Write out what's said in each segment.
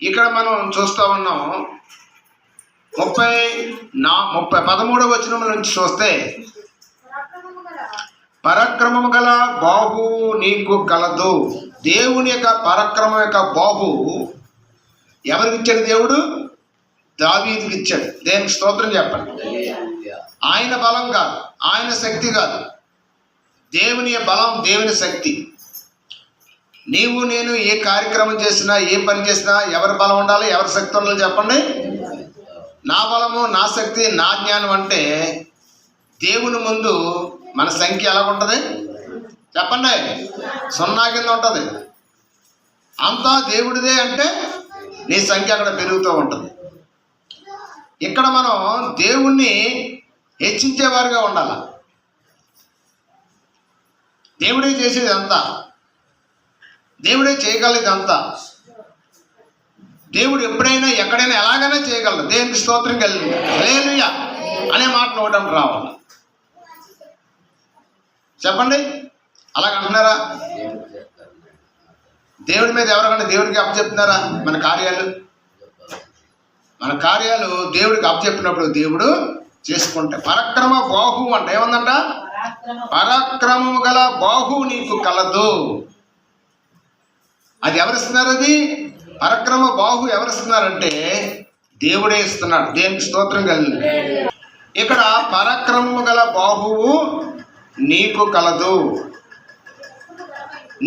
ఇక్కడ మనం చూస్తూ ఉన్నాం 13వ వచనం నుంచి చూస్తే, పరాక్రమము గల బాహు నీకు కలదు. దేవుని యొక్క పరాక్రమం యొక్క బాహు ఎవరికి ఇచ్చాడు? దేవుడు దావీదుకి ఇచ్చాడు. దేనికి స్తోత్రం చెప్పండి. ఆయన బలం కాదు, ఆయన శక్తి కాదు, దేవుని బలం, దేవుని శక్తి. నీవు నేను ఏ కార్యక్రమం చేసినా, ఏ పని చేసినా ఎవరి బలం ఉండాలి, ఎవరి శక్తి ఉండాలి చెప్పండి. నా బలము, నా శక్తి, నా జ్ఞానం అంటే దేవుని ముందు మన సంఖ్య ఎలా ఉంటుంది చెప్పండి? 0 కింద ఉంటుంది. అంతా దేవుడిదే అంటే నీ సంఖ్య అక్కడ పెరుగుతూ ఉంటుంది. ఇక్కడ మనం దేవుణ్ణి హెచ్చించేవారుగా ఉండాలి. దేవుడే చేసేది అంతా, దేవుడే చేయగలది అంతా. దేవుడు ఎప్పుడైనా ఎక్కడైనా ఎలాగైనా చేయగలడు. దేవునికి స్తోత్రం కలిగింది. హల్లెలూయా అనే మాట నోటం రావాలి చెప్పండి. అలాగంటున్నారా? దేవుడి మీద ఎవరికన్నా దేవుడికి అప్పచెప్తున్నారా? మన కార్యాలు దేవుడికి అప్పచెప్పినప్పుడు దేవుడు చేసుకుంటే, పరాక్రమ బాహు అంటే ఏమందంట? పరాక్రమము గల బాహు నీకు కలదు. అది ఎవరిస్తున్నారు? అది పరాక్రమ బాహు ఎవరిస్తున్నారంటే దేవుడే ఇస్తున్నాడు. దేనికి స్తోత్రం కలిగింది. ఇక్కడ పరాక్రమము గల బాహువు నీకు కలదు.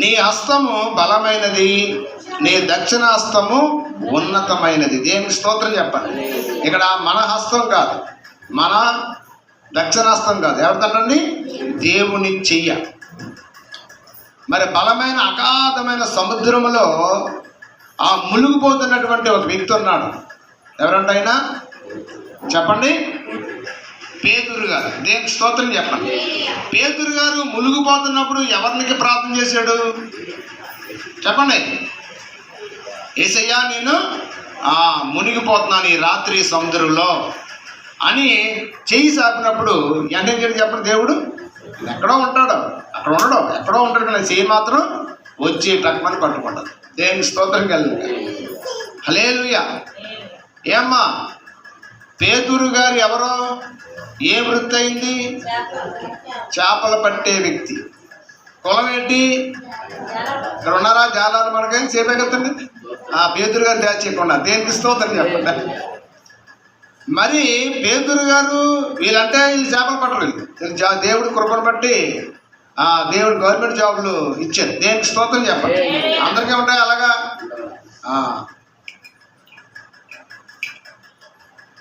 నీ హస్తము బలమైనది, నీ దక్షిణ హస్తము ఉన్నతమైనది. దేనికి స్తోత్రం చెప్పండి. ఇక్కడ మన హస్తం కాదు, మన దక్షిణాస్తం కాదు, ఎవరిదండి? దేవుని చెయ్య. మరి బలమైన అగాధమైన సముద్రములో ఆ మునిగిపోతున్నటువంటి ఒక వ్యక్తి ఉన్నాడు. ఎవరంటే ఆయన చెప్పండి? పేతురు గారు. దేనికి స్తోత్రం చెప్పండి. పేతురు గారు మునిగిపోతున్నప్పుడు ఎవరికి ప్రార్థన చేశాడు చెప్పండి? యేసయ్యా, నేను మునిగిపోతున్నాను ఈ రాత్రి సముద్రంలో అని చెయ్యి సాపినప్పుడు అంటే చెప్పండి, దేవుడు ఎక్కడో ఉంటాడు, అక్కడ ఉండడు, ఎక్కడో ఉంటాడు, కానీ చెయ్యి మాత్రం వచ్చి టక్మని పట్టుకుంటాడు. దేవుని స్తోత్రం కలిగింది. హల్లెలూయా. ఏమ్మా, పేతురు గారు ఎవరో? ఏ వృత్తి అయింది? చేపలు పట్టే వ్యక్తి. కులం ఏంటి? ఇక్కడ ఉన్నారా? జాలాలు మనకని చేపే కదండి. పేతురు గారు దాచేయకుండా దేనికి స్తోత్రం చెప్పండి. మరి పేతురు గారు వీళ్ళంటే వీళ్ళు చేపలు పట్టరు. దేవుడి కృపను బట్టి దేవుడు గవర్నమెంట్ జాబులు ఇచ్చారు. దేనికి స్తోత్రం చెప్పండి. అందరికీ ఉంటాయి అలాగా.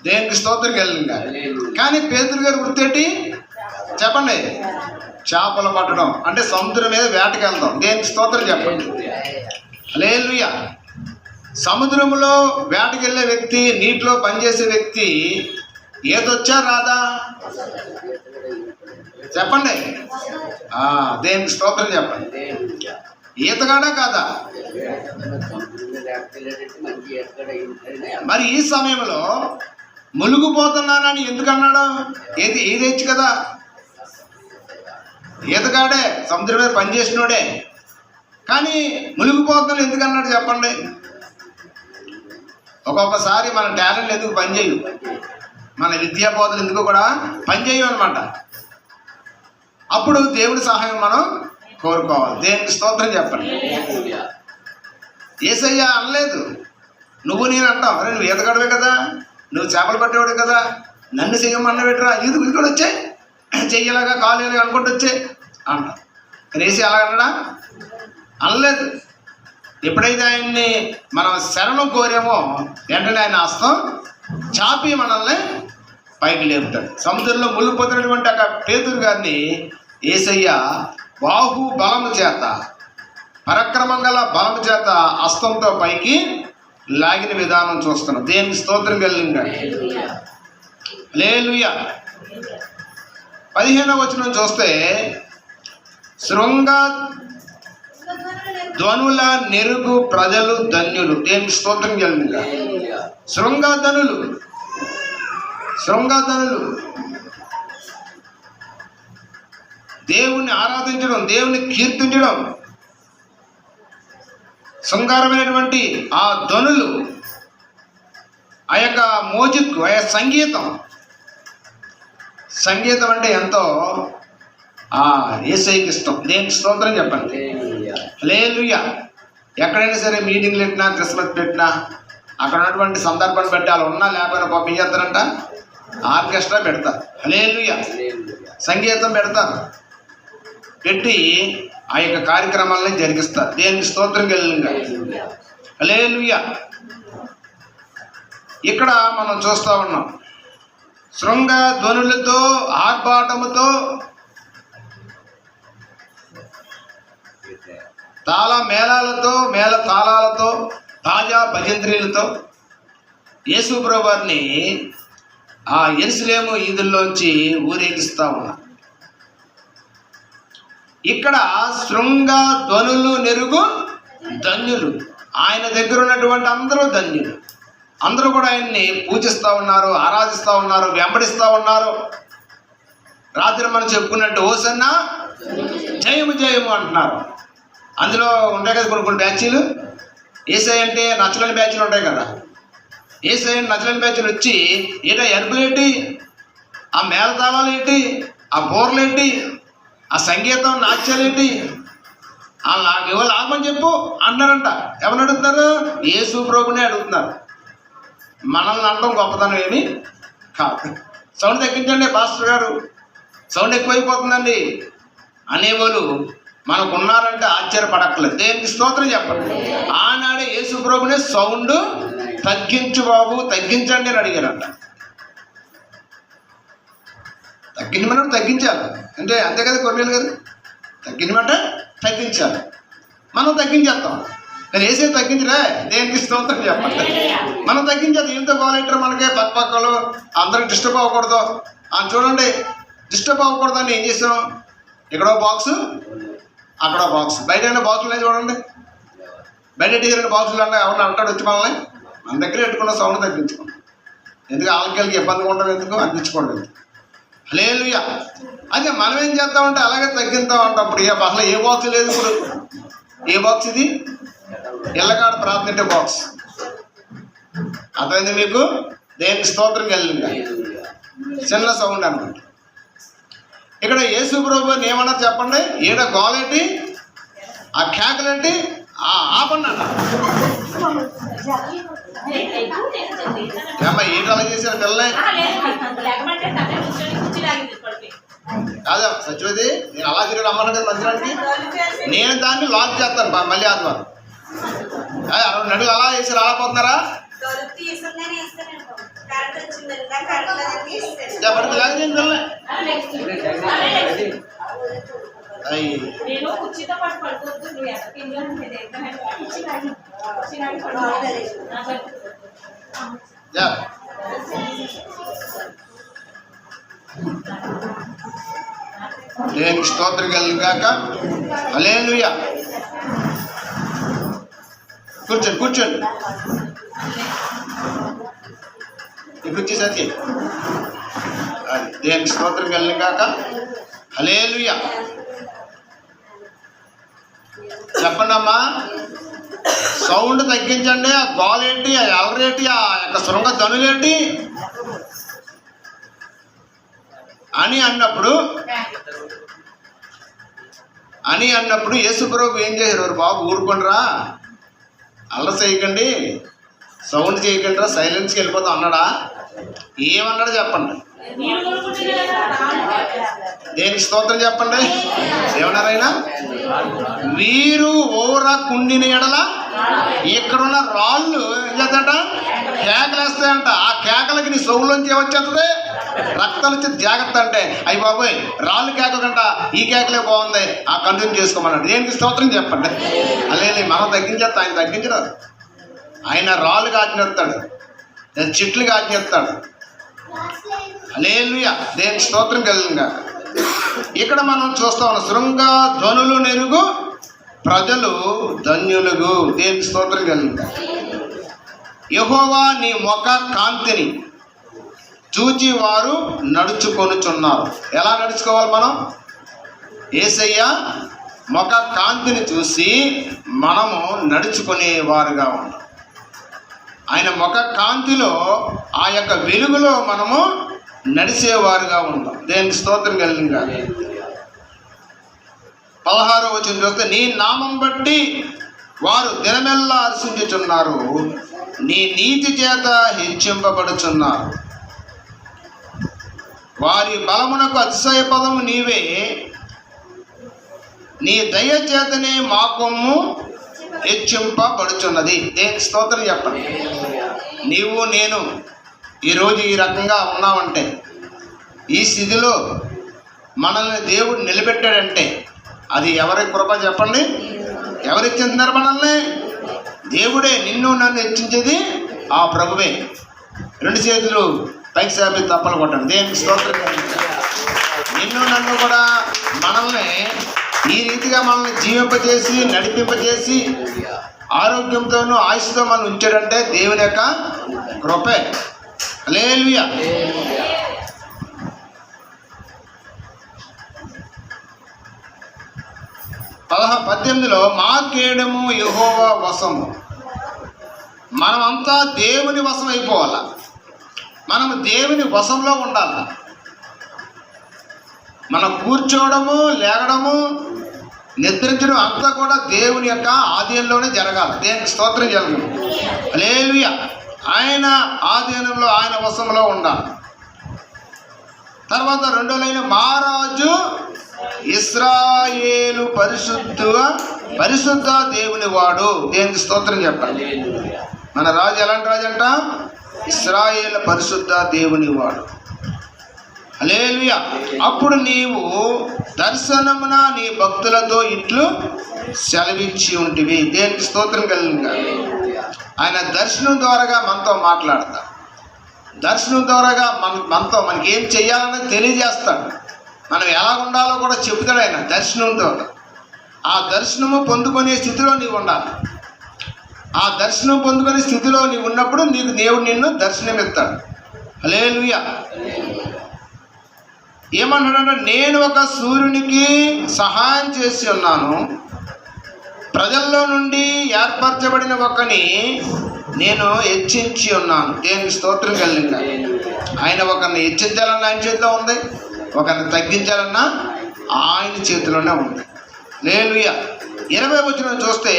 దేనికి స్తోత్రం కలిగిందా. కానీ పేతురు గారు వృత్తి చెప్పండి? చేపలు పట్టడం, అంటే సముద్రం మీద వేటకి వెళ్తాం. దేనికి స్తోత్రం చెప్పండి. హల్లెలూయా. సముద్రంలో వేటకి వెళ్ళే వ్యక్తి, నీటిలో పనిచేసే వ్యక్తి ఈతొచ్చా రాదా చెప్పండి? దేనికి స్తోత్రం చెప్పండి. ఈతగాడా కాదా? మరి ఈ సమయంలో మునిగిపోతున్నానని ఎందుకు అన్నాడు? ఏదొచ్చు కదా, ఈతగాడే, సముద్రం మీద పనిచేసినోడే. కానీ మునిగిపోతున్నాను ఎందుకు అన్నాడు చెప్పండి? ఒక్కొక్కసారి మన టాలెంట్ ఎందుకు పనిచేయు, మన విద్యా బోధలు ఎందుకు కూడా పనిచేయు అనమాట. అప్పుడు దేవుడి సహాయం మనం కోరుకోవాలి. దేవునికి స్తోత్రం చెప్పండి. యేసయ్య అనలేదు, నువ్వు నేను అంటావు. అరే నువ్వు ఈతగాడవే కదా, నువ్వు చేపలు పట్టేవాడు కదా, నన్ను చెయ్యమన్న పెట్టరా, ఇది కూడా వచ్చే చెయ్యలాగా కాలు అనుకుంటూ వచ్చే అంట. రేసి అలా అన్నాడా? అనలేదు. ఎప్పుడైతే ఆయన్ని మనం శరణం కోరామో వెంటనే ఆయన హస్తం చాపి మనల్ని పైకి లేపుతాడు. సముద్రంలో మునిగిపోతున్నటువంటి ఒక పేతురు గారిని యేసయ్య బాహు బలము చేత, పరాక్రమం గల బలము చేత హస్తంతో పైకి లాగిన విధానం చూస్తున్నాం. దేనికి స్తోత్రం కలిగింది. హల్లెలూయా. 15వ వచనం చూస్తే, శృంగ ధ్వనుల నెరుగు ప్రజలు ధన్యులు. దేనికి స్తోత్రం కలిగింది. శృంగధనులు దేవుణ్ణి ఆరాధించడం, దేవుని కీర్తించడం, శృంగారమైనటువంటి ఆ ధ్వనులు ఆ యొక్క మ్యూజిక్, ఆ యొక్క సంగీతం అంటే ఎంతో యేసయ్యకి ఇష్టం. దేనికి స్తోత్రం చెప్పండి. హల్లెలూయా. ఎక్కడైనా సరే మీటింగ్లు పెట్టినా, క్రిస్మస్ పెట్టినా, అక్కడ ఉన్నటువంటి సందర్భాన్ని బట్టి వాళ్ళు ఉన్నా లేకపోయినా పాపం ఏం చేస్తారంట, ఆర్కెస్ట్రా పెడతారు. హల్లెలూయా. సంగీతం పెడతారు, పెట్టి ఆ యొక్క కార్యక్రమాలని జరిగిస్తారు. దేనికి స్తోత్రం కలిగింగా. హల్లెలూయా. ఇక్కడ మనం చూస్తూ ఉన్నాం, శృంగ ధ్వనులతో, ఆర్భాటముతో, మేళాలతో, మేళ తాళాలతో, తాజా భజంత్రీలతో యేసు ప్రభువు వారిని ఆ యెరూషలేము ఈదుల్లోంచి ఊరేగిస్తూ ఉన్నారు. ఇక్కడ శృంగ ధ్వనులు నెరుగు ధన్యులు. ఆయన దగ్గర ఉన్నటువంటి అందరూ ధన్యులు. అందరూ కూడా ఆయన్ని పూజిస్తూ ఉన్నారు, ఆరాధిస్తూ ఉన్నారు, వెంబడిస్తూ ఉన్నారు. రాత్రి మనం చెప్పుకున్నట్టు హోసన్నా జయము జయము అంటున్నారు. అందులో ఉంటాయి కదా కొన్ని బ్యాచీలు. యేసయ్య అంటే నచ్చలేని బ్యాచీలు ఉంటాయి కదా. యేసయ్య నచ్చలేని బ్యాచీలు వచ్చి ఏటా ఎరుపులేంటి, ఆ మేళతాళాలు ఏంటి, ఆ బోర్లేంటి, ఆ సంగీతం నాట్యాలేంటి, ఇవాళ ఆగమని చెప్పు అన్నారంట. ఎవరిని అడుగుతున్నారు? యేసు ప్రభునే అడుగుతున్నారు. మనల్ని అనడం గొప్పతనం ఏమి కాదు. సౌండ్ తగ్గించండి పాస్టర్ గారు, సౌండ్ ఎక్కువైపోతుందండి అనేవాళ్ళు మనకు ఉన్నారంటే ఆశ్చర్యపడక్కలేదు. దేనికి స్తోత్రం చెప్పండి. ఆనాడే యేసు ప్రభునే సౌండ్ తగ్గించు బాబు, తగ్గించండి అని అడిగారంట. తగ్గించమని తగ్గించాలి అంటే అంతే కదా కొన్నేళ్ళు గారు. తగ్గించమంటే తగ్గించాలి, మనం తగ్గించేస్తాం. కానీ వేసే తగ్గించలే. దేనికి స్తోత్రం చెప్పండి. మనం తగ్గించేది ఇంత గోలెంటారు మనకే పక్కలు అందరికి డిస్టర్బ్ అవ్వకూడదు. చూడండి, డిస్టర్బ్ అవ్వకూడదు అని ఏం చేసాం, ఇక్కడో బాక్సు, అక్కడో బాక్స్, బయట అయినా బాక్సులు చూడండి. బయట టీచర్ బాక్సులు అంటే ఎవరిని అంటాడు వచ్చి మనల్ని. మన దగ్గర పెట్టుకున్న సౌండ్ తగ్గించుకోండి. ఎందుకు ఆలకెళ్ళకి ఇబ్బందిగా ఉండడం ఎందుకు, అందించుకోవడం ఎందుకు. హల్లెలూయా. అదే మనం ఏం చేస్తామంటే అలాగే తగ్గిస్తాం అంటాం. ఇప్పుడు అసలు ఏ బాక్స్ లేదు. ఇప్పుడు ఏ బాక్స్ ఇది? ఇళ్ళకాడ ప్రార్థన బాక్స్. అర్థమైంది మీకు? దేనికి స్తోత్రం కలిగింది. చిన్న సౌండ్ అనమాట. ఇక్కడ యేసు ప్రభువుని ఏమన్నా చెప్పండి. ఈడ గోలేంటి, ఆ కేకలేంటి, ఆపండి అన్న. ఏమ్మా ఏంటి అలా చేశారు పిల్లల్ని? కాదా సత్యవతి, నేను అలా తిరిగి రమ్మన్నా కదా మందిరానికి. నేను దాన్ని లాక్ చేస్తాను మళ్ళీ ఆదివారం. 2 అడుగులు అలా వేసారు, అలా పోతున్నారా? చెప్పండి పిల్లల్ని. దేనికి స్తోత్రం కలిగాక. హల్లెలూయా. కూర్చోండి కూర్చోండి. ఇప్పుడు వచ్చేసరికి దేనికి స్తోత్రం కలిగాక. హల్లెలూయా. చెప్పండి అమ్మా. సౌండ్ తగ్గించండి. ఆ గోలేంటి, ఆ అలరేంటి, ఆ యొక్క శృంగ ధ్వనులేంటి అని అన్నప్పుడు యేసు ప్రభు ఏం చేశారు? బాబు ఊరుకోండిరా, అల్ల చేయకండి, సౌండ్ చేయకండి రా, సైలెన్స్కి వెళ్ళిపోతాం అన్నాడా? ఏమన్నాడు చెప్పండి. దేనికి స్తోత్రం చెప్పండి. ఏమన్నారైనా? వీరు ఓర కుండిన ఎడల ఇక్కడున్న రాళ్ళు ఏం చేద్దంట, కేకలేస్తాయంట. ఆ కేకలకి నీ సౌండ్లోంచి ఏమొచ్చేస్తుంది? రక్తాలు వచ్చి జాగ్రత్త అంటే, అయ్యి బాబోయ్ రాళ్ళు కేకకంట, ఈ కేకలే బాగుంది, ఆ కంటిన్యూ చేసుకోమన్నాడు. దేనికి స్తోత్రం చెప్పండి. అలాగే మనం తగ్గించేస్తాం, ఆయన తగ్గించరాదు. ఆయన రాళ్ళుగా ఆజ్ఞేస్తాడు, చెట్లుగా ఆజ్ఞేస్తాడు. హల్లెలూయా. దేనికి స్తోత్రం కలిగింగా. ఇక్కడ మనం చూస్తా ఉన్నాం, శృంగ ధ్వనులు నెరుగు ప్రజలు ధన్యులుగు. దేనికి స్తోత్రం కలిగింగా. యెహోవా నీ ముఖ కాంతిని చూచి వారు నడుచుకొనుచున్నారు. ఎలా నడుచుకోవాలి మనం? యేసయ్య ముఖ కాంతిని చూసి మనము నడుచుకునే వారుగా ఉన్నాం. ఆయన ముఖ కాంతిలో ఆ యొక్క వెలుగులో మనము నడిచేవారుగా ఉంటాం. దేనికి స్తోత్రం కలిగిందా. 16వ వచనం చూస్తే, నీ నామం బట్టి వారు దినమెల్లా హర్షించుచున్నారు, నీ నీతి చేత హెచ్చింపబడుచున్నారు. వారి బలమునకు అతిశయ పదము నీవే, నీ దయ చేతనే మా కొమ్ము హెచ్చింపబడుచున్నది. దేనికి స్తోత్రం చెప్పండి. నీవు నేను ఈరోజు ఈ రకంగా ఉన్నామంటే, ఈ స్థితిలో మనల్ని దేవుడు నిలబెట్టాడంటే అది ఎవరి కృప చెప్పండి? ఎవరిచ్చింటున్నారు మనల్ని? దేవుడే. నిన్ను నన్ను హెచ్చించేది ఆ ప్రభువే. 2 చేతులు పైకి సాపి తప్పలు కొట్టండి. దేనికి స్తోత్రం. నిన్ను నన్ను కూడా మనల్ని ఈ రీతిగా మనల్ని జీవింపజేసి నడిపింపజేసి ఆరోగ్యంతోనూ ఆయుష్తో మనం ఉంచాడంటే దేవుని యొక్క కృపే. హల్లెలూయా. పద్దెనిమిదిలో మా కేడము యెహోవా వశము. మనమంతా దేవుని వశం అయిపోవాలా. మనము దేవుని వశంలో ఉండాలి. మనం కూర్చోవడము, లేగడము, నిద్రించడం అంతా కూడా దేవుని యొక్క ఆధీనంలోనే జరగాలి. దేనికి స్తోత్రం జరగదు. హల్లెలూయా. ఆయన ఆధీనంలో, ఆయన వశంలో ఉండాలి. తర్వాత 2వ లైన్, మహారాజు ఇశ్రాయేలు పరిశుద్ధ దేవుని వాడు. దేనికి స్తోత్రం చెప్పండి. మన రాజు ఎలాంటి రాజు అంట? ఇశ్రాయేలు పరిశుద్ధ దేవుని వాడు. హల్లెలూయా. అప్పుడు నీవు దర్శనమున నీ భక్తులతో ఇట్లు సెలవిచ్చి ఉంటివి. దేనికి స్తోత్రం కలిగిందా. ఆయన దర్శనం ద్వారాగా మనతో మాట్లాడతాడు. దర్శనం ద్వారాగా మనతో మనకి ఏం చెయ్యాలని తెలియజేస్తాడు. మనం ఎలా ఉండాలో కూడా చెబుతాడు ఆయన దర్శనం ద్వారా. ఆ దర్శనము పొందుకునే స్థితిలో నీవు ఉండాలి. ఆ దర్శనం పొందుకునే స్థితిలో నీవు ఉన్నప్పుడు నీకు దేవుడు నిన్ను దర్శనమిస్తాడు. హల్లెలూయా. ఏమన్నాడంటే, నేను ఒక సూర్యునికి సహాయం చేసి ఉన్నాను, ప్రజల్లో నుండి ఏర్పరచబడిన ఒకని నేను హెచ్చించి ఉన్నాను. దేనికి స్తోత్రం కలిగిందా. ఆయన ఒకరిని హెచ్చించాలన్నా ఆయన చేతిలో ఉంది, ఒకరిని తగ్గించాలన్నా ఆయన చేతిలోనే ఉంది. హల్లెలూయా. 20వ వచనం చూస్తే,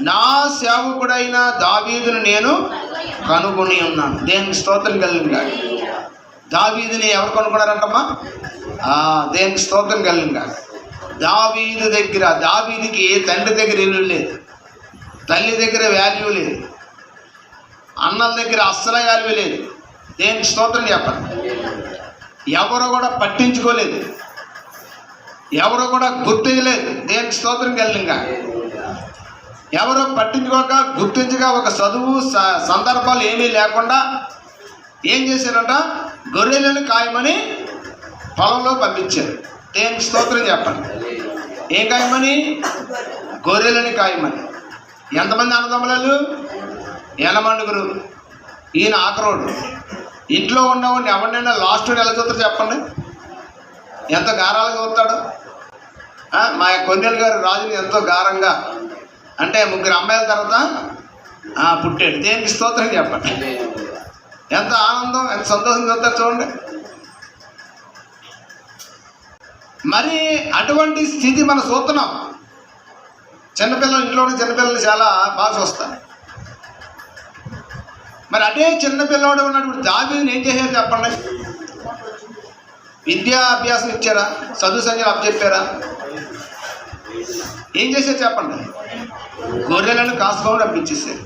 నా సేవకుడైన దావీదును నేను కనుగొని ఉన్నాను. దేనికి స్తోత్రం కలిగిందా. దావీదుని ఎవరు కనుక్కున్నారంటమ్మా? దేనికి స్తోత్రం కలిగిందా. దావీదు దగ్గర, దావీదుకి తండ్రి దగ్గర ఇల్లు లేదు, తల్లి దగ్గర వాల్యూ లేదు, అన్నల దగ్గర అస్సలు వాల్యూ లేదు. దేనికి స్తోత్రం చెప్పండి. ఎవరు కూడా పట్టించుకోలేదు, ఎవరు కూడా గుర్తించలేదు. దేనికి స్తోత్రం కలిగిందా. ఎవరు పట్టించుకోక గుర్తించగా ఒక చదువు సందర్భాలు ఏమీ లేకుండా ఏం చేశారంట? గొర్రెలను కాయమని పొలంలో పంపించారు. దేనికి స్తోత్రం చెప్పండి. ఏం కాయమని? గొర్రెలని కాయమని. ఎంతమంది అన్నదమ్ములు? 80 ఈయన ఆఖరోడు. ఇంట్లో ఉన్నవాడిని ఎవరినైనా లాస్ట్ ఎలా చూస్తాడు చెప్పండి? ఎంత గారాలుగా చూస్తాడు. మా కొండెలు గారు రాజుని ఎంతో గారంగా, అంటే 3 అమ్మాయిల తర్వాత పుట్టాడు. దేనికి స్తోత్రం చెప్పండి. ఎంత ఆనందం, ఎంత సంతోషం చూస్తారు చూడండి. మరి అటువంటి స్థితి మనం చూస్తున్నాం. చిన్నపిల్లలు, ఇంట్లోనే చిన్నపిల్లలు చాలా బాగా చూస్తారు. మరి అదే చిన్నపిల్లవాడు ఉన్నటువంటి దావీదుని ఏం చేశారు చెప్పండి? విద్యాభ్యాసం ఇచ్చారా? చదువు సంఖ్యలు అప్పచెప్పారా? ఏం చేశారు చెప్పండి? గొర్రెలను కాసుకోవడం పంపించేసారు.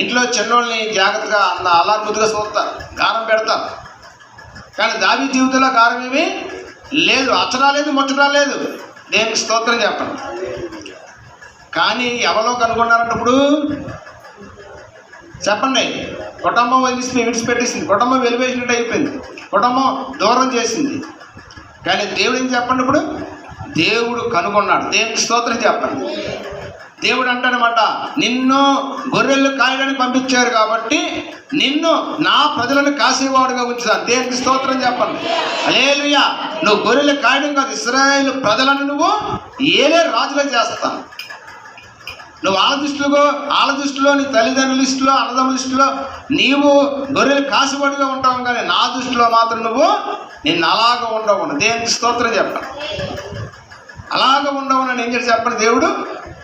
ఇంట్లో చిన్నోళ్ళని జాగ్రత్తగా అలా ముద్దుగా చూస్తారు, గారం పెడతారు. కానీ దావీదు జీవితంలో గారం ఏమీ లేదు, అచ్చడా లేదు, ముచ్చటా లేదు. దేనికి స్తోత్రం చెప్పండి. కానీ ఎవరో కనుగొన్నారంటప్పుడు చెప్పండి, కుటుంబం విడిచిపెట్టేసింది, కుటుంబం వెలివేసినట్టు అయిపోయింది, కుటుంబం దూరం చేసింది. కానీ దేవుడు ఏం చెప్పండి, ఇప్పుడు దేవుడు కనుగొన్నాడు. దేనికి స్తోత్రం చెప్పండి. దేవుడు అంటాడనమాట, నిన్ను గొర్రెలు కాయడానికి పంపించారు కాబట్టి నిన్ను నా ప్రజలను కాసేవాడుగా ఉంచుతాను. దేనికి స్తోత్రం చెప్పండి. హల్లెలూయా. నువ్వు గొర్రెలు కాయడం కాదు, ఇశ్రాయేలు ప్రజలను నువ్వు ఏలే రాజుగా చేస్తాను. నువ్వు వాళ్ళ దృష్టిలో నీ తల్లిదండ్రుల దృష్టిలో అన్నదమ్ముల దృష్టిలో నీవు గొర్రెలు కాసుబడిగా ఉంటావు, కానీ నా దృష్టిలో మాత్రం నువ్వు నిన్ను అలాగ ఉండవు. దేవునికి స్తోత్రం చెప్పండి. అలాగ ఉండవునని ఏం చేసి చెప్పండి, దేవుడు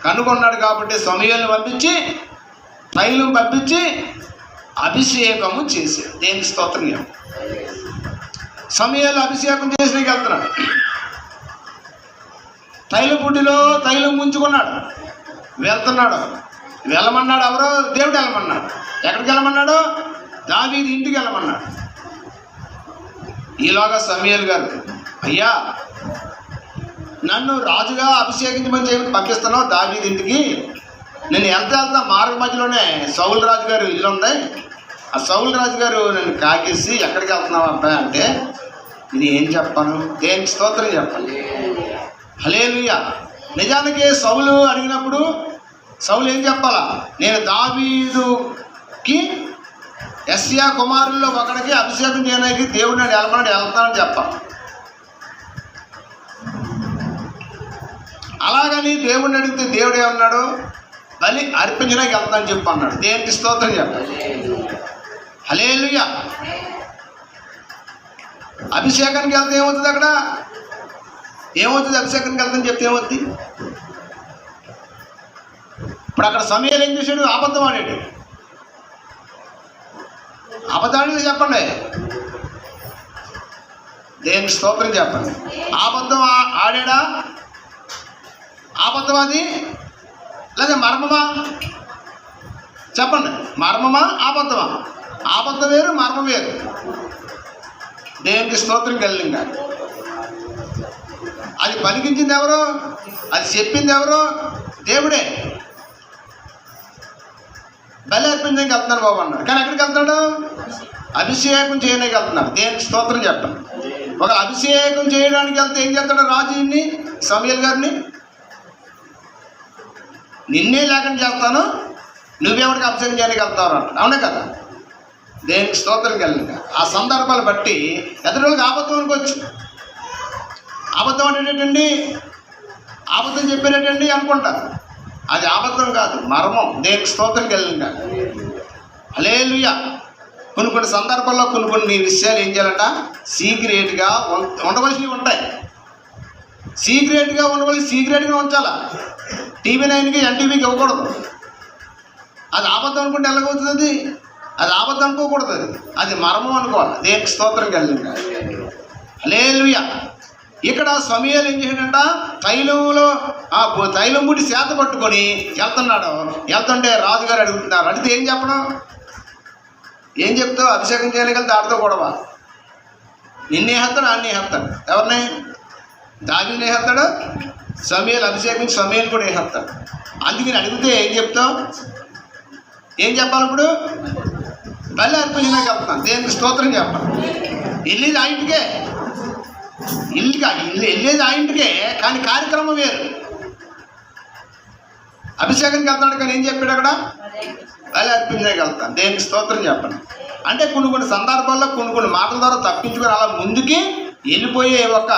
కనుగొన్నాడు. కాబట్టి సమూయేలును పంపించి తైలం పంపించి అభిషేకము చేశాడు. దేవునికి స్తోత్రం చెప్పండి. సమూయేలు అభిషేకం చేసినాకి వెళ్తున్నాడు. తైలం బుడ్డిలో తైలం ముంచుకున్నాడు, వెళ్తున్నాడు. వెళ్ళమన్నాడు ఎవరో, దేవుడు వెళ్ళమన్నాడు. ఎక్కడికి వెళ్ళమన్నాడు? దావీదు ఇంటికి వెళ్ళమన్నాడు. ఈలోగా సమూయేలు గారు, అయ్యా నన్ను రాజుగా అభిషేకించమని చెప్పి పంపిస్తున్నావు దావీదు ఇంటికి. నేను వెళ్తా మార్గ మధ్యలోనే సౌలు రాజు గారు ఇల్లు ఉంది. ఆ సౌలు రాజు గారు నన్ను కాకేసి ఎక్కడికి వెళ్తున్నావు అబ్బాయి అంటే, ఇది ఏం చెప్పాను? దేనికి స్తోత్రం చెప్పండి. హల్లెలూయా. నిజానికి సౌలు అడిగినప్పుడు సౌలు ఏం చెప్పాలా? నేను దావీదుకి యెష్యా కుమారుల్లో ఒకడికి అభిషేకం చేయడానికి దేవుడు నన్ను వెళ్ళమని వెళ్తానని చెప్పాలి. అలాగని దేవుడిని అడిగితే దేవుడు ఏమన్నాడు? బలి అర్పించడానికి వెళ్తానని చెప్పి అన్నాడు. దేనికి స్తోత్రం చెప్పండి. హల్లెలూయా. అభిషేకానికి వెళ్తే ఏమవుతుంది? అక్కడ ఏమవుతుంది? అభిషేకానికి వెళ్తాను చెప్తే ఏమవుతుంది? ఇప్పుడు అక్కడ సమూయేలు ఏం చేశాడు? అబద్ధం ఆడాడు. అబద్ధాన్ని చెప్పండి. దేనికి స్తోత్రం చెప్పండి. అబద్ధం ఆడాడా? అబద్ధం అది లేదా మర్మమా? చెప్పండి. మర్మమా అబద్ధమా? అబద్ధం వేరు, మర్మం వేరు. దేవునికి స్తోత్రం కలిగిందా? అది పలికించింది ఎవరు? అది చెప్పింది ఎవరు? దేవుడే. బలి అర్పించడానికి వెళ్తున్నాడు బాబు అన్నాడు, కానీ ఎక్కడికి వెళ్తున్నాడు? అభిషేకం చేయడానికి వెళ్తున్నాడు. దేనికి స్తోత్రం చెప్పండి. ఒక అభిషేకం చేయడానికి వెళ్తే ఏం చేస్తాడు రాజుని, సమూయేలు గారిని? నిన్నే లేకుండా చేస్తాను, నువ్వెవరికి అభిషేకం చేయడానికి వెళ్తావు అంటాడు. అవునే కదా? దేనికి స్తోత్రం కలిగిందా? ఆ సందర్భాలు బట్టి ఎదురులకు అబద్ధం అనుకోవచ్చు. అబద్ధం అనేటండి, అబద్ధం చెప్పేటండి అనుకుంటారు. అది అబద్ధం కాదు, మర్మం. దేనికి స్తోత్రం కలిగిందా? హల్లెలూయా. కొన్ని సందర్భాల్లో కొన్ని విషయాలు ఏం చేయాలంట? సీక్రెట్గా ఉండవలసినవి ఉంటాయి. సీక్రెట్గా ఉండవలసి సీక్రెట్గా ఉంచాలా. టీవీ 9కి ఎన్టీవీకి ఇవ్వకూడదు. అది అబద్ధం అనుకుంటే ఎలాగవుతుంది? అది అబద్ధం అనుకోకూడదు. అది మర్మం అనుకోవాలి. దేనికి స్తోత్రం కలిగిందా? హల్లెలూయా. ఇక్కడ సమూయేలు ఏం చేశాడంట? తైలం బుడ్డి చేత పట్టుకొని వెళ్తున్నాడు. వెళ్తుంటే రాజుగారు అడుగుతున్నారు. అడిగితే ఏం చెప్పడం? ఏం చెప్తావు? అభిషేకం చేయగలిగితే ఆడితో గొడవ. నిన్నే హత్తాడు, అన్నీ హత్తాడు. ఎవరిని? దావీదుని హత్తాడు. సమూయేలు అభిషేకించి సమూయేలు కూడా వేసేస్తాడు. అందుకని అడిగితే ఏం చెప్తావు? ఏం చెప్పాలి? ఇప్పుడు బలి అర్పించడానికి వెళ్తున్నాను. దేనికి స్తోత్రం చెప్పాలి. వెళ్ళేది ఆ ఇంటికే, వెళ్ళేది ఆ ఇంటికే, కానీ కార్యక్రమం వేరు. అభిషేకానికి వెళ్తాడు, కానీ ఏం చెప్పాడు అక్కడ? బలి అర్పించడానికి వెళ్తాను. దేనికి స్తోత్రం చెప్పండి. అంటే కొన్ని సందర్భాల్లో కొన్ని మాటల ద్వారా తప్పించుకొని అలా ముందుకి వెళ్ళిపోయే ఒక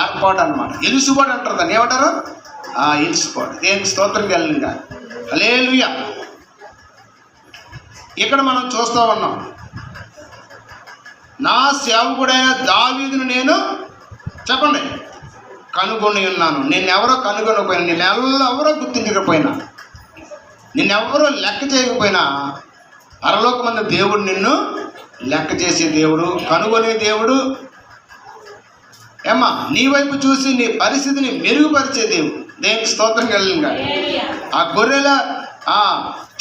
ఏర్పాటు అనమాట. ఎలుసుబాటు అంటారు దాన్ని. ఏమంటారు? ఎలుసుబాటు. దేనికి స్తోత్రం కలిగిందా? హల్లెలూయా. ఇక్కడ మనం చూస్తూ ఉన్నాం, నా సేవకుడైన దావీదును నేను చెప్పండి కనుగొని ఉన్నాను. నిన్నెవరో కనుగొనకపోయినా, నిన్నెవరో గుర్తించకపోయినా, నిన్నెవరో లెక్క చేయకపోయినా, పరలోకమందు దేవుడు నిన్ను లెక్క చేసే దేవుడు, కనుగొనే దేవుడు. ఏమ్మా, నీ వైపు చూసి నీ పరిస్థితిని మెరుగుపరిచే దేవుడు. దేనికి స్తోత్రం కలిగిందా? ఆ గొర్రెల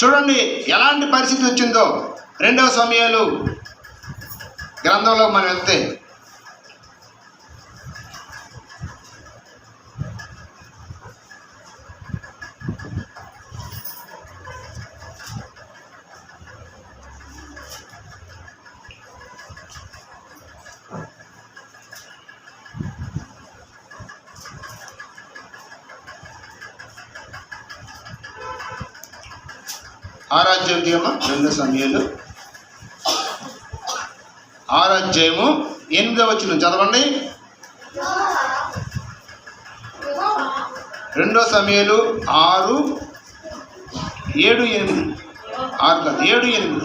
చూడండి ఎలాంటి పరిస్థితి వచ్చిందో. 2వ సమూయేలు గ్రంథంలో మనం వెళ్తే ఆరాధ్యం తీయమా. 2వ సమూయేలు 6వ అధ్యాయము 8వ వచనం చదవండి. 2 సమూయేలు 6 7, 8, 6 కాదు 7, 8.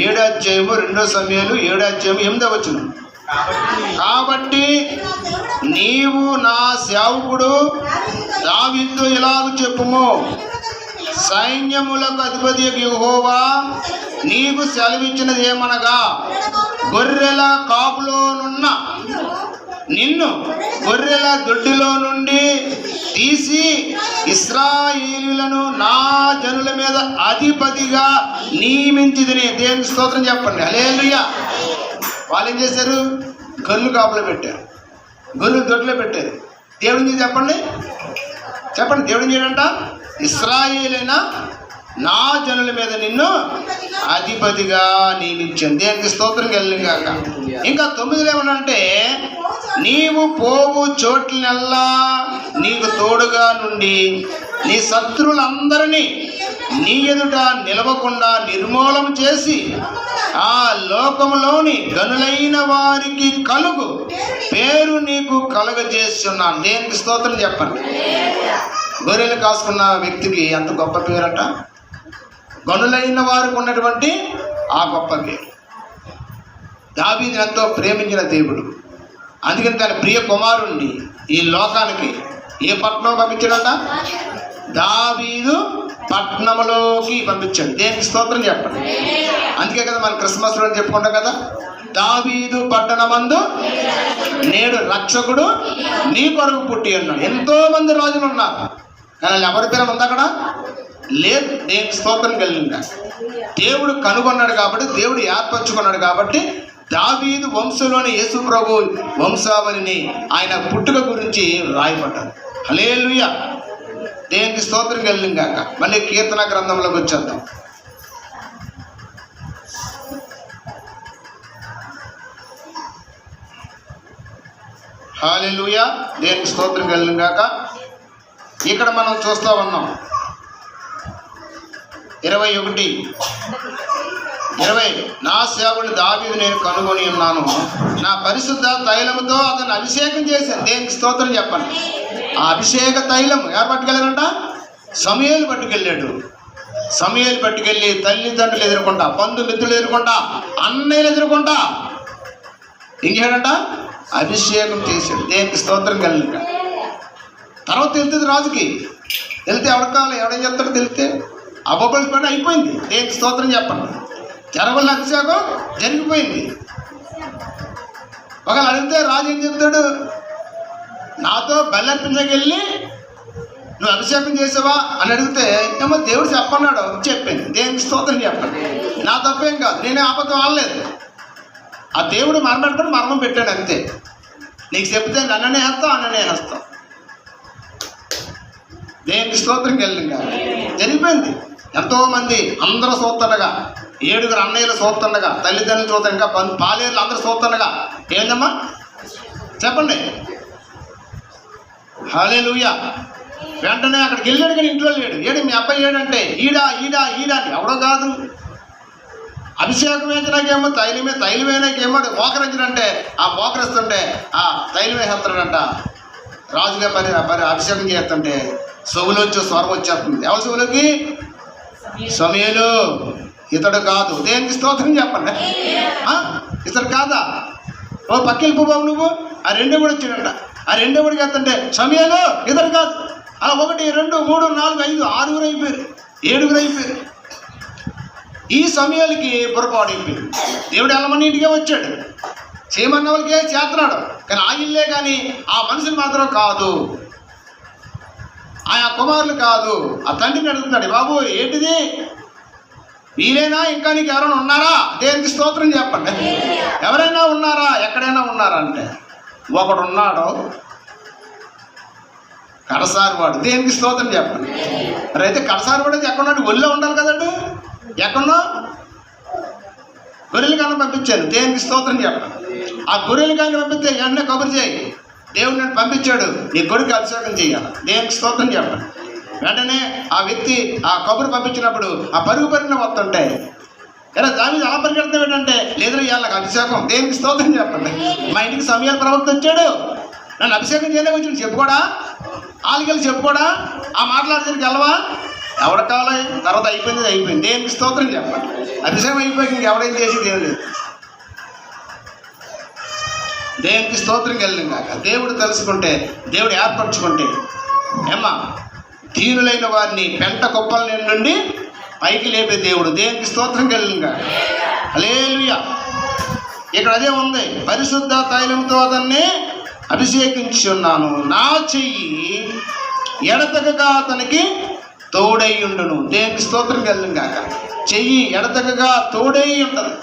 7వ అధ్యాయము 2 సమూయేలు 7వ అధ్యాయము 8వ వచనం. కాబట్టి నీవు నా సేవకుడు దావీదుతో ఇలాగ చెప్పుము, సైన్యములకు అధిపతి యెహోవా నీకు సెలవిచ్చినది ఏమనగా, గొర్రెల కాపులోనున్న నిన్ను గొర్రెల దొడ్డిలో నుండి తీసి ఇశ్రాయేలీయులను నా జనుల మీద అధిపతిగా నియమించితిని. దేవునికి స్తోత్రం చెప్పండి. హల్లెలూయా. వాళ్ళు ఏం చేశారు? గొర్రెలు కాపులో పెట్టారు, గొర్రెలు దొడ్లో పెట్టారు. దేవుడిని చెప్పండి, దేవుడిని చేయడంట, ఇశ్రాయేలైన నా జనుల మీద నిన్ను అధిపతిగా నియమించాను. దేనికి స్తోత్రం కలిగాక. ఇంకా 9లో ఏమనంటే, నీవు పోవు చోట్లనల్లా నీకు తోడుగా నుండి నీ శత్రువులందరినీ నీ ఎదుట నిలవకుండా నిర్మూలం చేసి ఆ లోకములోని గనులైన వారికి కలుగు పేరు నీకు కలుగజేస్తున్నాను. దేనికి స్తోత్రం చెప్పండి. గొర్రెలు కాసుకున్న వ్యక్తికి ఎంత గొప్ప పేరట. గనులైన వారికి ఉన్నటువంటి ఆ గొప్ప పేరు. దావీదుని ఎంతో ప్రేమించిన దేవుడు, అందుకని తన ప్రియ కుమారుణ్ణి ఈ లోకానికి ఏ పట్టణం పంపించాడట? దావీదు పట్టణంలోకి పంపించాడు. దేనికి స్తోత్రం చెప్పండి. అందుకే కదా మనం క్రిస్మస్ రోజు చెప్పుకుంటాం కదా, దావీదు పట్టణమందు నేడు రక్షకుడు నీ కొరకు పుట్టి అన్నాడు. ఎంతో మంది రాజులు ఉన్నారు, కానీ ఎవరి పేరు ఉంది అక్కడ? లేదు. దేనికి స్తోత్రం కలిగిందా? దేవుడు కనుగొన్నాడు కాబట్టి, దేవుడు ఏర్పరచుకున్నాడు కాబట్టి దావీదు వంశంలోని యేసు ప్రభు వంశావళిని ఆయన పుట్టుక గురించి రాయబడ్డారు. హల్లెలూయా. దేనికి స్తోత్రం కలిగిందాక. మళ్ళీ కీర్తన గ్రంథంలోకి వచ్చేద్దాం. హల్లెలూయా. దేనికి స్తోత్రం కలిగిందాక. ఇక్కడ మనం చూస్తూ ఉన్నాం 21:20 నా సేవకుడు దావీదు నేను కనుగొని ఉన్నాను, నా పరిశుద్ధ తైలముతో అతను అభిషేకం చేశాను. దేనికి స్తోత్రం చెప్పండి. ఆ అభిషేక తైలం ఎవరు పట్టుకెళ్ళారంట? సమూయేలు పట్టుకెళ్ళాడు. సమూయేలు పట్టుకెళ్ళి తల్లిదండ్రులు ఎదుర్కొంటా, బంధుమిత్రులు ఎదుర్కొంటా, అన్నయ్యలు ఎదుర్కొంటా ఏం చేయడంట? అభిషేకం చేశాడు. దేనికి స్తోత్రం కలిగిన. తర్వాత తెలుస్తుంది రాజుకి. వెళ్తే ఎవరికి కావాలి, ఎవడేం చెప్తాడో తెలిస్తే అబ్బోబడి పని అయిపోయింది. దేనికి స్తోత్రం చెప్పండి. జరగల అభిషేకం జరిగిపోయింది. ఒకవేళ అడిగితే రాజు ఏం చెప్తాడు? నాతో బెల్లర్పించకెళ్ళి నువ్వు అభిషేకం చేసావా అని అడిగితే ఏమో దేవుడు చెప్పన్నాడు, చెప్పింది. దేనికి స్తోత్రం చెప్పండి. నా తప్పేం కాదు, నేనే అబద్ధం ఆడలేదు. ఆ దేవుడు మరణపెట్టుకుని మరణం పెట్టాడు అంతే. నీకు చెప్తే నన్ననే వేస్తావు, అన్ననే వేస్తావు. దేనికి స్తోత్రం కలిగిందా. జరిగిపోయింది. ఎంతోమంది అందరూ చూస్తుండగా, 7 అన్నయ్యలు చూస్తుండగా, తల్లిదండ్రులు చూస్తుండగా, పాలేరులు అందరూ చూస్తుండగా ఏందమ్మా చెప్పండి. హల్లెలూయా. వెంటనే అక్కడికి వెళ్ళాడు, కానీ ఇంట్లో లేడు. ఏడు మీ అబ్బాయి ఏడంటే ఈడా ఈడా ఈడా అని ఎవడో కాదు. అభిషేకం వేసినాకేమో తైలమేనాకేమో మోకరించడంటే ఆ మోకరిస్తుంటే ఆ తైలం వేసేస్తాడంట. రాజుగా మరి అభిషేకం చేస్తుంటే చెవులోంచి స్వరం వచ్చేస్తుంది. ఎవరి చెవులోకి? సమూయేలు. ఇతడు కాదు. దేనికి స్తోత్రం చెప్పండి. ఇతడు కాదా? ఓ పక్కెళ్ళిపో బాబు నువ్వు. ఆ రెండో కూడా వచ్చాడంట. ఆ రెండో కూడా చేస్తుంటే సమూయేలు ఇతడు కాదు. అలా 1, 2, 3, 4, 5, 6 అయిపోయారు, 7 అయిపోయారు. ఈ సమూయేలుకి పొరపాటు అయిపోయింది. దేవుడు ఎల్లమని ఇంటికే వచ్చాడు, చేయమన్న వాళ్ళకే చేస్తున్నాడు, కానీ ఆ ఇల్లే కానీ ఆ మనుషులు మాత్రం కాదు, ఆయా కుమారులు కాదు. ఆ తండ్రిని అడుగుతున్నాడు, బాబు ఏంటిది, వీలేనా, ఇంకా నీకు ఎవరైనా ఉన్నారా? దేనికి స్తోత్రం చెప్పండి. ఎవరైనా ఉన్నారా? ఎక్కడైనా ఉన్నారా అంటే ఒకడు ఉన్నాడు, కడసారివాడు. దేనికి స్తోత్రం చెప్పండి. మరి అయితే కడసారివాడు ఎక్కడున్నాడు? ఒళ్ళో ఉండాలి కదండి. ఎక్కడో గొర్రెలు కానీ పంపించారు. దేనికి స్తోత్రం చెప్పండి. ఆ గొర్రెలు కానీ పంపిస్తే వెంటనే కబురు చేయి, దేవుడు నన్ను పంపించాడు, నీ కొడుకు అభిషేకం చేయాలి. దేనికి స్తోత్రం చెప్పండి. వెంటనే ఆ వ్యక్తి ఆ కబురు పంపించినప్పుడు ఆ పరుగు వస్తుంటే, ఎలా దావీదు అలా పరిగెడతాం ఏంటంటే, లేదు ఇవాళ అభిషేకం. దేనికి స్తోత్రం చెప్పండి. మా ఇంటికి సమూయేలు ప్రవక్త వచ్చాడు, నన్ను అభిషేకం చేయలేక వచ్చాడు, చెప్పుకోడా? ఆలికెళ్ళి చెప్పుకోడా? ఆ మాట్లాడడానికి వెళ్ళవా? ఎవరి కాలం తర్వాత అయిపోయింది. దేవునికి స్తోత్రం చెప్పండి. అభిషేకం అయిపోయి ఇంకెవడేం చేసేది ఏం లేదు. దేవునికి స్తోత్రం కలిగిన కాక దేవుడు తెలుసుకుంటే, దేవుడు ఏర్పరచుకుంటే ఏమ్మా దీనులైన వారిని పెంట కుప్పల నుండి పైకి లేపే దేవుడు. దేవునికి స్తోత్రం కలిగిన కాక. హల్లెలూయా. ఇక్కడ అదే ఉంది, పరిశుద్ధ తైలంతో అతన్ని అభిషేకించున్నాను, నా చెయ్యి ఎడతెగగా అతనికి తోడై ఉండును. దేవునికి స్తోత్రం కలిగిన కాక. చెయ్యి ఎడతెగగా తోడై ఉంటుంది.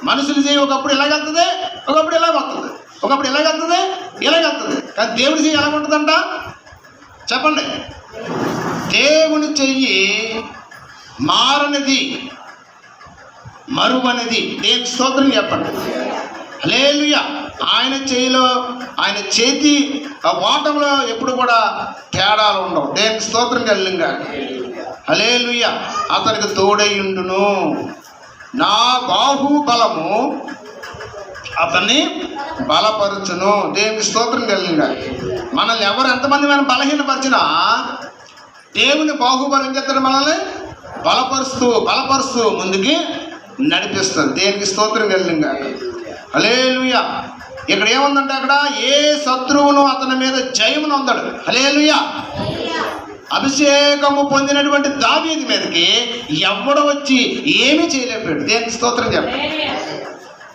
మనుషులు చెయ్యి ఒకప్పుడు ఎలాగెళ్తుంది, ఒకప్పుడు ఎలాగొస్తుంది, ఒకప్పుడు ఎలాగెళ్తుంది, ఎలాగెళ్తుంది. కానీ దేవుడి చెయ్యి ఎలాగుంటుందంట చెప్పండి. దేవుని చెయ్యి మారనిది, మరువనిది. దేవుని స్తోత్రం చెప్పండి. హల్లెలూయా. ఆయన చేతిలో, ఆయన చేతి వాటంలో ఎప్పుడు కూడా తేడాలు ఉండవు. దేవుని స్తోత్రం కలిగింగా. హల్లెలూయా. అతనికి తోడైయుండును, నా బాహుబలము అతన్ని బలపరచును. దేవుని స్తోత్రం కలిగింగా. మనల్ని ఎవరు ఎంతమంది మనం బలహీనపరిచినా దేవుని బాహుబలం చేస్తాడు, మనల్ని బలపరుస్తూ ముందుకి నడిపిస్తుంది. దేవునికి స్తోత్రం కలిగింగా. హల్లెలూయా. ఇక్కడ ఏముందంటే అక్కడ ఏ శత్రువును అతని మీద జయమును పొందాడు. హల్లెలూయా. అభిషేకము పొందినటువంటి దావీదు మీదకి ఎవడు వచ్చి ఏమీ చేయలేకపోయాడు. దేవునికి స్తోత్రం చెప్పండి.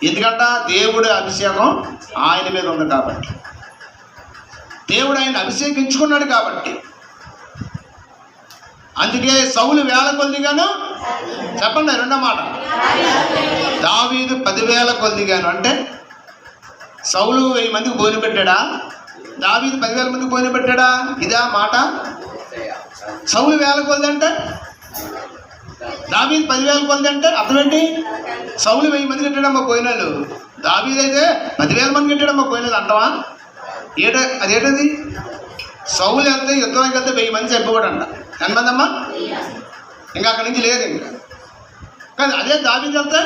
ఎందుకంటే దేవుడి అభిషేకం ఆయన మీద ఉంది కాబట్టి, దేవుడు ఆయన అభిషేకించుకున్నాడు కాబట్టి. అందుకే సౌలు 1000 కొద్దిగాను చెప్పండి. రెండో మాట, దావీదు 10,000 కొద్దిగాను. అంటే సౌలు 1000 మందికి భోజనం పెట్టాడా, దావీదు 10,000 మందికి భోజనం పెట్టాడా? ఇదా మాట. సౌలు 1000 కొద్ది అంటే, దావీదు 10,000 కొద్ది అంటే అర్థం ఏంటి? సౌలు 1000 మంది కట్టాడమ్మా పోయినాళ్ళు, దావీదు అయితే 10,000 మంది కట్టాడమ్మా పోయినాళ్ళు అంటావా? అదేంటది? సౌలు వెళ్తే యుద్ధానికి వెళ్తే 1000 మంది చంపకూడంట. ఎంతమంది అమ్మా? ఇంకా అక్కడి నుంచి లేదు ఇంకా. కానీ అదే దావీదు వెళ్తే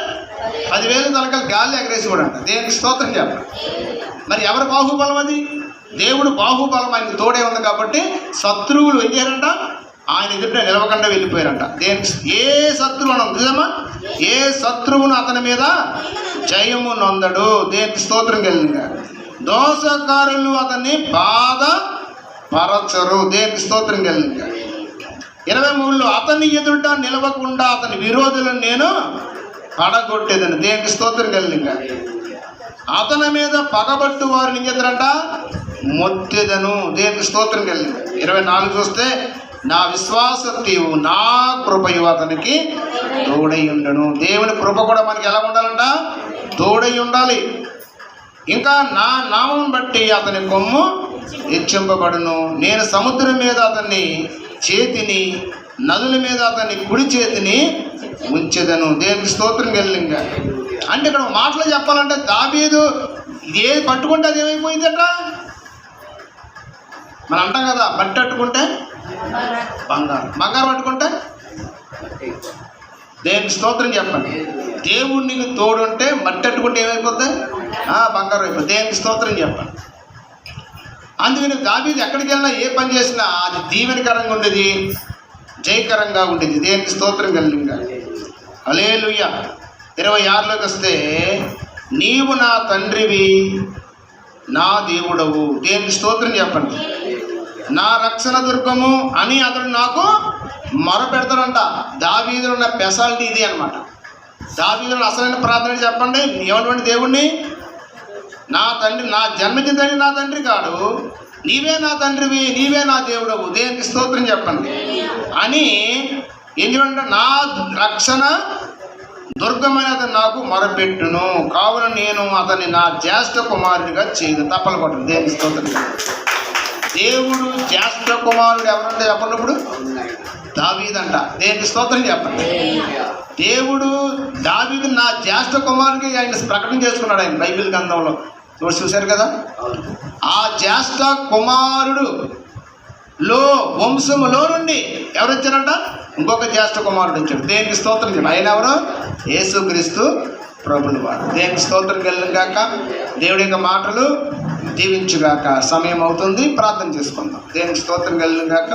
10,000 తలకాలు గాలి ఎగరేసి కూడా అంట. దేవునికి స్తోత్రం చెప్పండి. మరి ఎవరి బాహుబలం అది? దేవుడు బాహుబలం ఆయనకు తోడే ఉంది కాబట్టి శత్రువులు ఏం చేయారంట, ఆయన ఎదుట నిలవకుండా వెళ్ళిపోయారంట. దేవునికి ఏ శత్రువు అని నిజమా, ఏ శత్రువును అతని మీద జయము నొందడు. దేవునికి స్తోత్రం కలిగింది. దోషకారులు అతన్ని బాధపరచరు. దేవునికి స్తోత్రం కలిగింది. 23లో అతని ఎదుట నిలవకుండా అతని విరోధులను నేను పడగొట్టేదని. దేవునికి స్తోత్రం కలిగింది. అతని మీద పగబట్టు వారిని ఎదురంట మొత్తెదను. దేవునికి స్తోత్రం కలిగింది. 24 చూస్తే నా విశ్వాసత్యు నా కృపయు అతనికి తోడై ఉండను. దేవుని కృప కూడా మనకి ఎలా ఉండాలంట, తోడై ఉండాలి. ఇంకా నా నామం బట్టి అతని కొమ్ము హెచ్చింపబడును. నేను సముద్రం మీద అతన్ని చేతిని, నదుల మీద అతన్ని కుడి చేతిని ఉంచెదను. దేవునికి స్తోత్రం కలిగింగా. అంటే ఇక్కడ మాటలు చెప్పాలంటే దావీదు ఏది పట్టుకుంటే అది ఏమైపోయిందట. మనం అంటాం కదా, బట్టి పట్టుకుంటే బంగారం, బంగారం పట్టుకుంటే. దేవునికి స్తోత్రం చెప్పండి. దేవుడు నీకు తోడుంటే మట్టి అట్టుకుంటే ఏమైపోద్ది, బంగారం అయిపోతుంది. దేవునికి స్తోత్రం చెప్పండి. అందుకని దావీదు ఎక్కడికి వెళ్ళినా ఏ పని చేసినా అది దీవెనకరంగా ఉండేది, జయకరంగా ఉండేది. దేవునికి స్తోత్రం కలిగింగా. హల్లెలూయా. 26లోకి వస్తే నీవు నా తండ్రివి, నా దేవుడవు. దేవునికి స్తోత్రం చెప్పండి. నా రక్షణ దుర్గము అని అతడు నాకు మొరపెడతాడంట. దావీదులో ఉన్న స్పెషాలిటీ ఇది అనమాట. దావీదులో అసలైన ప్రార్థన చెప్పండి, ఏమటువంటి దేవుణ్ణి, నా తండ్రి, నా జన్మదిన తండ్రి నా తండ్రి కాడు, నీవే నా తండ్రివి, నీవే నా దేవుడవు. దేవునికి స్తోత్రం చెప్పండి అని ఏం చెప్పంటే, నా రక్షణ దుర్గమైన అతను నాకు మొరపెట్టును, కావున నేను అతన్ని నా జ్యేష్ఠ కుమారుడిగా చేయదు. తప్పలు కొట్టను. దేవునికి స్తోత్రం. దేవుడు జ్యేష్ఠ కుమారుడు ఎవరంటే చెప్పండి. ఇప్పుడు దావీదంట. దేవునికి స్తోత్రం చెప్పండి. దేవుడు దావీదు నా జ్యేష్ఠ కుమారుడికి ఆయన ప్రకటన చేసుకున్నాడు. ఆయన బైబిల్ గ్రంథంలో చూశారు కదా. ఆ జ్యేష్ఠ కుమారుడు వంశములో నుండి ఎవరు వచ్చారంట, ఇంకొక జ్యేష్ఠ కుమారుడు వచ్చాడు. దేవునికి స్తోత్రం చెప్పండి. ఆయన ఎవరు? యేసుక్రీస్తు ప్రభుని వారు. దేవునికి స్తోత్రం కలిగాక దేవుడి యొక్క మాటలు దీవించుగాక. సమయం అవుతుంది, ప్రార్థన చేసుకుందాం. దేవునికి స్తోత్రం కలిగాక.